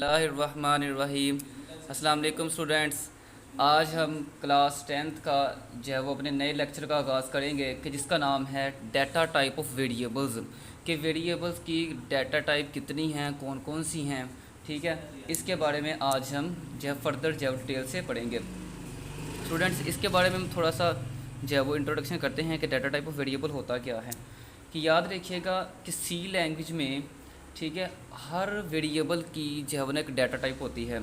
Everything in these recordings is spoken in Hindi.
बिस्मिल्लाहिर्रहमानिर्रहीम। अस्सलाम वालेकुम स्टूडेंट्स। आज हम क्लास 10th का जो है वो अपने नए लेक्चर का आगाज़ करेंगे कि जिसका नाम है डाटा टाइप ऑफ वेरिएबल्स। कि वेरिएबल्स की डाटा टाइप कितनी हैं, कौन कौन सी हैं, ठीक है। इसके बारे में आज हम जो है फर्दर जो है डिटेल से पढ़ेंगे। स्टूडेंट्स, इसके बारे में हम थोड़ा सा जो है वो इंट्रोडक्शन करते हैं कि डाटा टाइप ऑफ वेरिएबल होता क्या है। कि याद रखिएगा कि सी लैंग्वेज में, ठीक है, हर वेरिएबल की जो है वो ना एक डाटा टाइप होती है,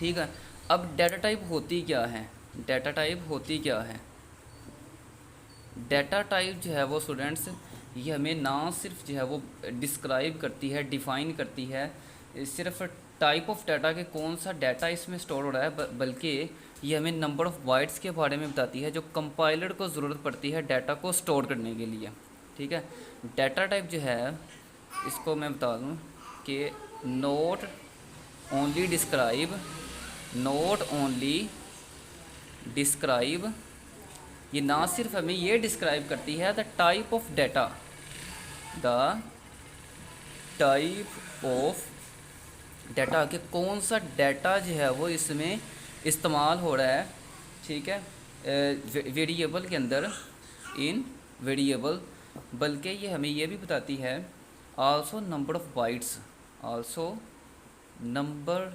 ठीक है। अब डाटा टाइप होती क्या है, डाटा टाइप होती क्या है। डाटा टाइप जो है वो स्टूडेंट्स, ये हमें ना सिर्फ जो है वो डिस्क्राइब करती है, डिफ़ाइन करती है सिर्फ टाइप ऑफ डाटा के कौन सा डाटा इसमें स्टोर हो रहा है, बल्कि ये हमें नंबर ऑफ़ बाइट्स के बारे में बताती है जो कंपाइलर को ज़रूरत पड़ती है डाटा को स्टोर करने के लिए, ठीक है। डाटा टाइप जो है, इसको मैं बता दूं कि note only describe, note only describe, ये ना सिर्फ हमें ये डिस्क्राइब करती है the type of data, the type of data कि कौन सा डाटा जो है वो इसमें इस्तेमाल हो रहा है, ठीक है, वेरिएबल के अंदर, इन वेरिएबल। बल्कि ये हमें ये भी बताती है also number of bytes, also number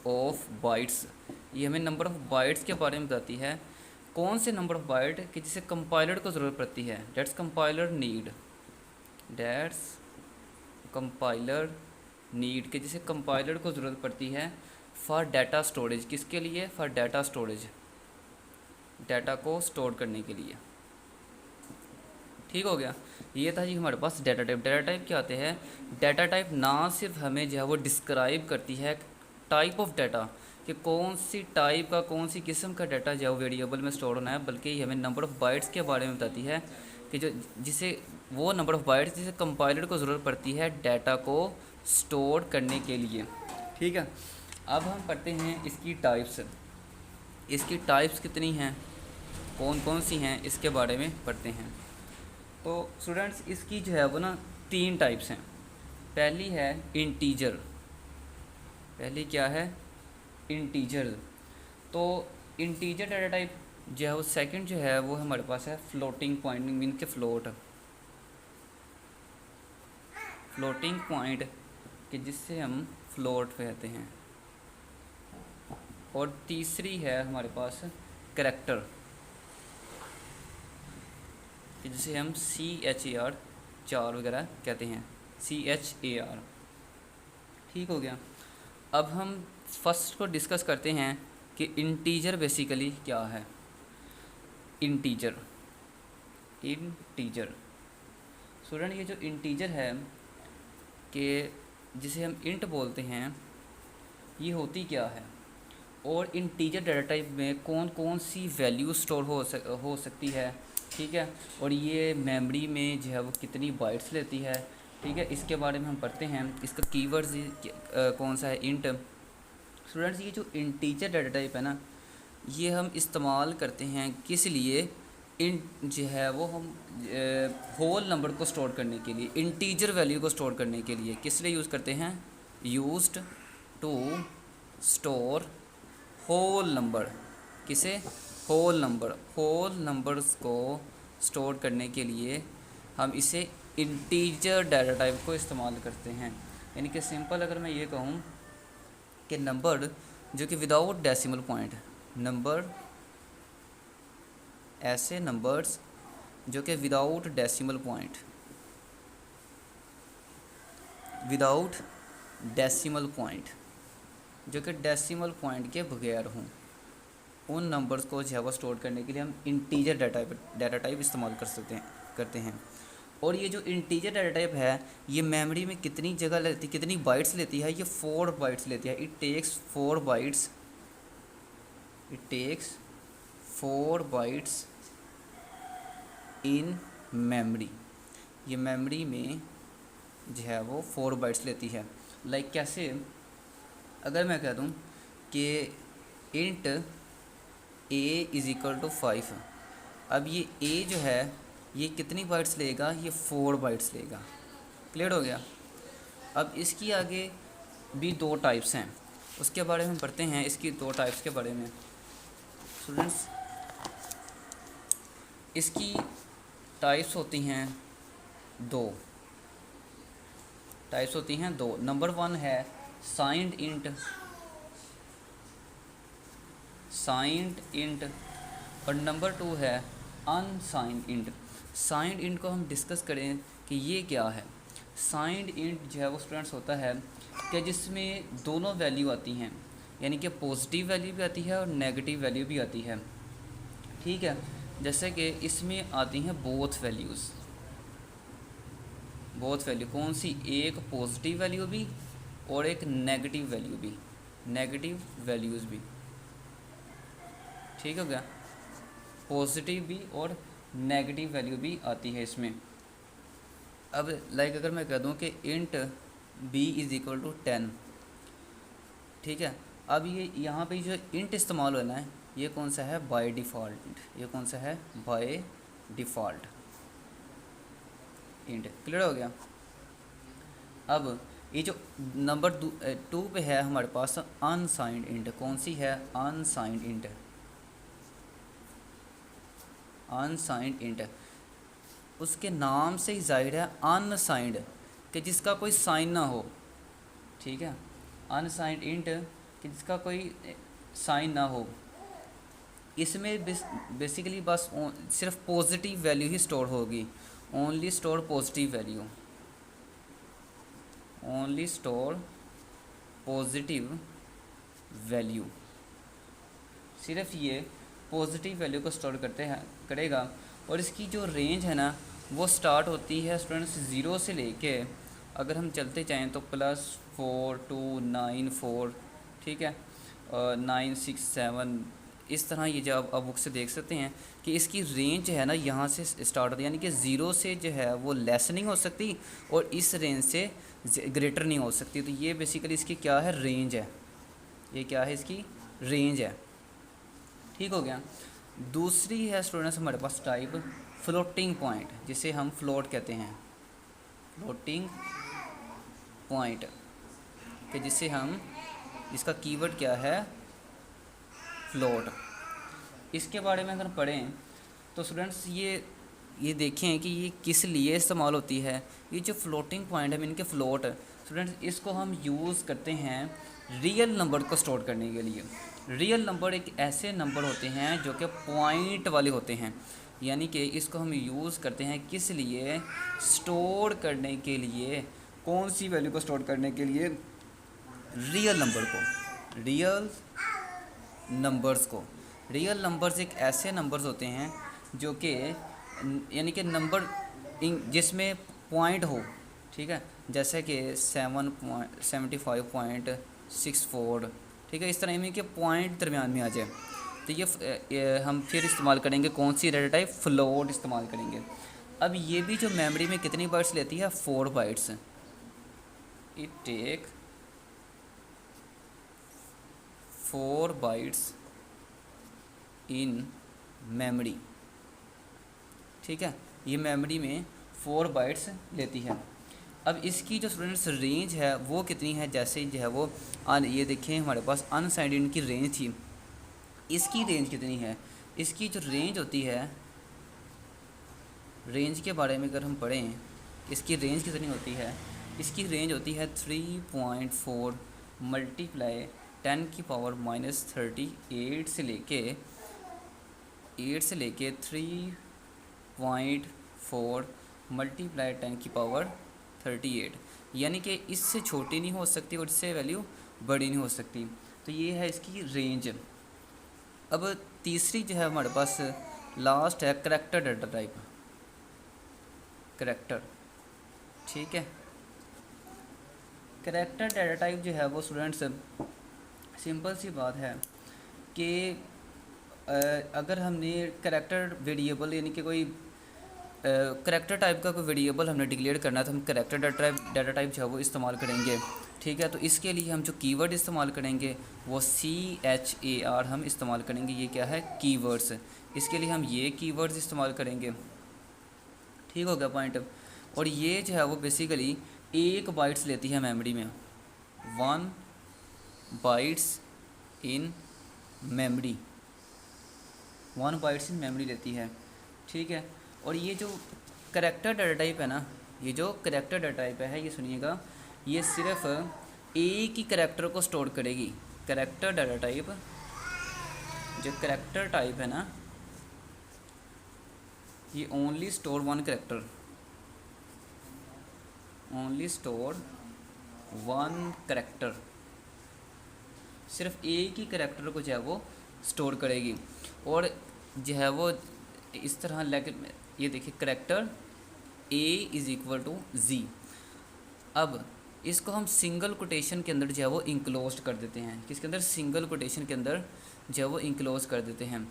of bytes, ये हमें नंबर ऑफ़ बाइट्स के बारे में बताती है। कौन से नंबर ऑफ़ बाइट कि जिसे कंपाइलर को ज़रूरत पड़ती है, that's compiler need, that's compiler need, कि जिसे कंपाइलर को ज़रूरत पड़ती है फॉर डाटा स्टोरेज, किसके लिए, फॉर डाटा स्टोरेज, डाटा को स्टोर करने के लिए। ठीक हो गया। ये था जी हमारे पास डाटा टाइप। डाटा टाइप क्या आते हैं, डाटा टाइप ना सिर्फ हमें जो है वो डिस्क्राइब करती है टाइप ऑफ डाटा कि कौन सी टाइप का, कौन सी किस्म का डाटा जो है वो वेरिएबल में स्टोर होना है, बल्कि ये हमें नंबर ऑफ़ बाइट्स के बारे में बताती है कि जो जिसे वो नंबर ऑफ़ बाइट्स जिसे कंपाइलर को ज़रूरत पड़ती है डाटा को स्टोर करने के लिए, ठीक है। अब हम पढ़ते हैं इसकी टाइप्स। इसकी टाइप्स कितनी हैं, कौन कौन सी हैं, इसके बारे में पढ़ते हैं। तो स्टूडेंट्स, इसकी जो है वो ना 3 टाइप्स हैं। पहली है इंटीजर, पहली क्या है, इंटीजर। तो इंटीजर डाटा टाइप जो है वो सेकंड जो है वो हमारे पास है फ्लोटिंग पॉइंट, मीन के फ्लोट, फ्लोटिंग पॉइंट कि जिससे हम फ्लोट कहते हैं। और तीसरी है हमारे पास करैक्टर कि जिसे हम CHAR 4 वगैरह कहते हैं, CHAR। ठीक हो गया। अब हम फर्स्ट को डिस्कस करते हैं कि इंटीजर बेसिकली क्या है। इंटीजर, इंटीजर स्टूडेंट, ये जो इंटीजर है कि जिसे हम इंट बोलते हैं, ये होती क्या है, और इंटीजर डाटा टाइप में कौन कौन सी वैल्यू स्टोर हो सकती है, ठीक है। और ये मेमोरी में जो है वो कितनी बाइट्स लेती है, ठीक है। इसके बारे में हम पढ़ते हैं। इसका कीवर्ड्स कौन सा है, इंट। स्टूडेंट्स, ये जो इंटीजर डाटा टाइप है ना, ये हम इस्तेमाल करते हैं किस लिए, इंट जो है वो हम होल नंबर को स्टोर करने के लिए, इंटीजर वैल्यू को स्टोर करने के लिए किस लिए यूज़ करते हैं, used to store whole number, किसे, होल नंबर, होल नंबर्स को स्टोर करने के लिए हम इसे इंटीजर डाटा टाइप को इस्तेमाल करते हैं। यानी कि सिंपल अगर मैं ये कहूँ कि नंबर जो कि विदाउट डेसिमल पॉइंट, नंबर, ऐसे नंबर्स जो कि without decimal point, without decimal point, जो कि डेसिमल पॉइंट के बगैर हों, उन नंबर्स को जो है वो स्टोर करने के लिए हम इंटीजर डाटा टाइप इस्तेमाल करते हैं। और ये जो इंटीजर डाटा टाइप है, ये मेमोरी में कितनी जगह लेती, कितनी बाइट्स लेती है, ये 4 बाइट्स लेती है। It takes 4 bytes, it takes 4 bytes in memory, ये मेमोरी में जो है वो 4 बाइट्स लेती है। लाइक कैसे, अगर मैं कह दूँ कि इंट a = 5, अब ये a जो है ये कितनी बाइट्स लेगा, ये 4 बाइट्स लेगा। क्लियर हो गया। अब इसकी आगे भी दो टाइप्स हैं, उसके बारे में पढ़ते हैं, इसकी दो टाइप्स के बारे में स्टूडेंट्स। इसकी टाइप्स होती हैं दो, टाइप्स होती हैं दो। नंबर वन है साइंड इंट, साइंड इंट, और नंबर टू है अनसाइंड इंट। साइंड इंट को हम डिस्कस करें कि ये क्या है। साइंड इंट जो है वो स्टूडेंट्स होता है कि जिसमें दोनों वैल्यू आती हैं, यानी कि पॉजिटिव वैल्यू भी आती है और नेगेटिव वैल्यू भी आती है, ठीक है। जैसे कि इसमें आती हैं बोथ वैल्यूज़, बोथ वैल्यू कौन सी, एक पॉजिटिव वैल्यू भी और एक नेगेटिव वैल्यू भी, नेगेटिव वैल्यूज़ भी, ठीक हो गया। पॉजिटिव भी और नेगेटिव वैल्यू भी आती है इसमें। अब लाइक अगर मैं कह दूं कि int b is equal to 10, ठीक है। अब ये यहाँ पे जो इंट इस्तेमाल होना है ये कौन सा है, बाय डिफ़ॉल्ट, ये कौन सा है, बाय डिफ़ॉल्ट इंट। क्लियर हो गया। अब ये जो नंबर 2 पे है हमारे पास अनसाइंड इंट, कौन सी है, अनसाइंड इंट, अनसाइंड इंट। उसके नाम से ही जाहिर है अनसाइंड कि जिसका कोई साइन ना हो, ठीक है। अनसाइंड इंट कि जिसका कोई साइन ना हो। इसमें बेसिकली बस सिर्फ पॉजिटिव वैल्यू ही स्टोर होगी, only store positive value, only store positive value, सिर्फ ये पॉजिटिव वैल्यू को स्टोर करते हैं करेगा। और इसकी जो रेंज है ना वो स्टार्ट होती है स्टूडेंट्स 0 से लेके, अगर हम चलते जाएँ तो +4 2 9 4, ठीक है, 9 6 7, इस तरह ये जो आप बुक से देख सकते हैं कि इसकी रेंज है ना यहाँ से स्टार्ट होती है, यानी कि 0 से जो है वो लेस नहीं हो सकती और इस रेंज से ग्रेटर नहीं हो सकती। तो ये बेसिकली इसकी क्या है, रेंज है, ये क्या है, इसकी रेंज है, ठीक हो गया। दूसरी है स्टूडेंट्स हमारे पास टाइप फ्लोटिंग पॉइंट, जिसे हम फ्लोट कहते हैं, फ्लोटिंग पॉइंट, कि जिसे हम, इसका कीवर्ड क्या है, फ्लोट। इसके बारे में अगर पढ़ें तो स्टूडेंट्स ये देखें कि ये किस लिए इस्तेमाल होती है। ये जो फ्लोटिंग पॉइंट है मीन के फ्लोट, स्टूडेंट्स इसको हम यूज़ करते हैं रियल नंबर को स्टोर करने के लिए। रियल नंबर एक ऐसे नंबर होते हैं जो कि पॉइंट वाले होते हैं, यानी कि इसको हम यूज़ करते हैं किस लिए, स्टोर करने के लिए। कौन सी वैल्यू को स्टोर करने के लिए, रियल नंबर को, रियल नंबर्स को। रियल नंबर्स एक ऐसे नंबर्स होते हैं जो कि यानी कि नंबर जिसमें पॉइंट हो, ठीक है, जैसे कि 75.64, ठीक है, इस तरह में कि पॉइंट दरमियान में आ जाए। तो ये हम फिर इस्तेमाल करेंगे कौन सी, डेटा टाइप फ्लोट इस्तेमाल करेंगे। अब ये भी जो मेमोरी में कितनी बाइट्स लेती है, 4 bytes, it take 4 bytes in memory, ठीक है, ये मेमोरी में 4 बाइट्स लेती है। अब इसकी जो स्टूडेंट्स रेंज है वो कितनी है, जैसे जो है वो ये देखें हमारे पास अनसाइंड इंट की रेंज थी, इसकी रेंज कितनी है, इसकी जो रेंज होती है, रेंज के बारे में अगर हम पढ़ें, इसकी रेंज कितनी होती है, इसकी रेंज होती है 3.4 मल्टीप्लाई 10 की पावर -38 से लेके 3.4 मल्टीप्लाई 10 की पावर 38, यानी कि इससे छोटी नहीं हो सकती और इससे वैल्यू बड़ी नहीं हो सकती। तो ये है इसकी रेंज। अब तीसरी जो है हमारे पास लास्ट है करैक्टर डाटा टाइप, करैक्टर, ठीक है। करैक्टर डाटा टाइप जो है वो स्टूडेंट्स सिंपल सी बात है कि अगर हमने करैक्टर वेरिएबल यानी कि कोई करैक्टर टाइप का कोई वेरिएबल हमने डिक्लेयर करना है तो हम करैक्टर डाटा टाइप जो है वो इस्तेमाल करेंगे, ठीक है। तो इसके लिए हम जो कीवर्ड इस्तेमाल करेंगे वो CHAR हम इस्तेमाल करेंगे, ये क्या है, कीवर्ड्स। इसके लिए हम ये कीवर्ड्स इस्तेमाल करेंगे, ठीक हो गया पॉइंट। और ये जो है वो बेसिकली 1 बाइट्स लेती है मेमोरी में, 1 bytes in memory, 1 bytes in memory लेती है, ठीक है। और ये जो करैक्टर डाटा टाइप है ना, ये जो करैक्टर डाटा टाइप है, ये सुनिएगा, ये सिर्फ एक ही करैक्टर को स्टोर करेगी। करैक्टर डाटा टाइप, जो करैक्टर टाइप है ना, ये only store 1 character, only store 1 character, सिर्फ एक ही करैक्टर को जो है वो स्टोर करेगी। और जो है वो इस तरह लेके, ये देखिए character A is equal to Z। अब इसको हम सिंगल कोटेशन के अंदर जो है वो इंक्लोज कर देते हैं, किसके अंदर, सिंगल कोटेशन के अंदर जो है वो इंक्लोज कर देते हैं।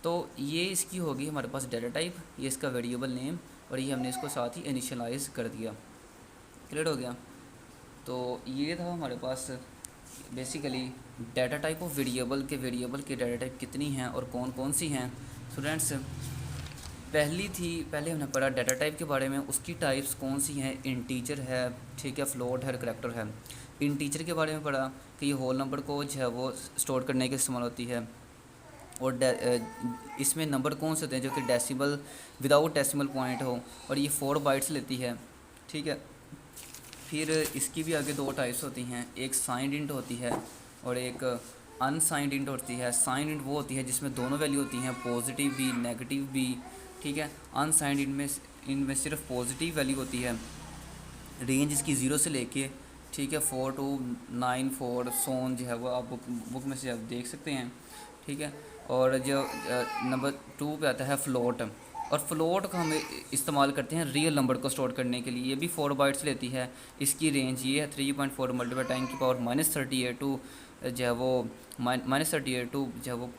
तो ये इसकी होगी हमारे पास डाटा टाइप, ये इसका वेरिएबल नेम, और ये हमने इसको साथ ही इनिशियलाइज कर दिया। क्लियर हो गया। तो ये था हमारे पास basically data type of variable के, वेरिएबल के डाटा टाइप कितनी हैं और कौन कौन सी हैं। स्टूडेंट्स, पहले हमने पढ़ा डाटा टाइप के बारे में, उसकी टाइप्स कौन सी हैं, इंटीजर है, ठीक है, फ्लोट है, करैक्टर है। इंटीजर के बारे में पढ़ा कि ये होल नंबर को जो है वो स्टोर करने के इस्तेमाल होती है। और इसमें नंबर कौन से होते हैं जो कि डेसिमल, विदाउट डेसिमल पॉइंट हो, और ये 4 बाइट्स लेती है, ठीक है। फिर इसकी भी आगे 2 टाइप्स होती हैं, एक साइंड इंट होती है और एक अनसाइंड इंट होती है। साइंड इंट वो होती है जिसमें दोनों वैल्यू होती हैं, पॉजिटिव भी नेगेटिव भी, ठीक है। अनसाइंड इनमें सिर्फ पॉजिटिव वैल्यू होती है। रेंज इसकी 0 से लेके, ठीक है, 4 to 9 4 सोन जो है वो आप बुक में से आप देख सकते हैं, ठीक है। और जो नंबर 2 पे आता है फ्लोट, और फ्लोट का हम इस्तेमाल करते हैं रियल नंबर को स्टोर करने के लिए। ये भी 4 बाइट्स लेती है, इसकी रेंज ये है 3.4 मल्टीप्लाई 10⁻38 टू जो है वो -38 टू जो है वो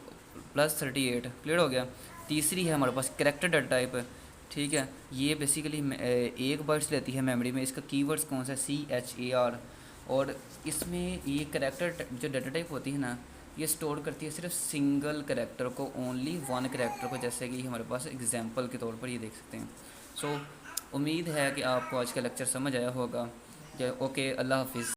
+38। क्लियर हो गया। तीसरी है हमारे पास करैक्टर डाटा टाइप, ठीक है। ये बेसिकली 1 बाइट्स लेती है मेमोरी में। इसका कीवर्ड्स कौन सा है, CHAR। और इसमें ये करैक्टर जो डाटा टाइप होती है ना, ये स्टोर करती है सिर्फ सिंगल करैक्टर को, ओनली 1 करैक्टर को, जैसे कि हमारे पास एग्जांपल के तौर पर ये देख सकते हैं। सो उम्मीद है कि आपको आज का लेक्चर समझ आया होगा। ओके, अल्लाह हाफिज़।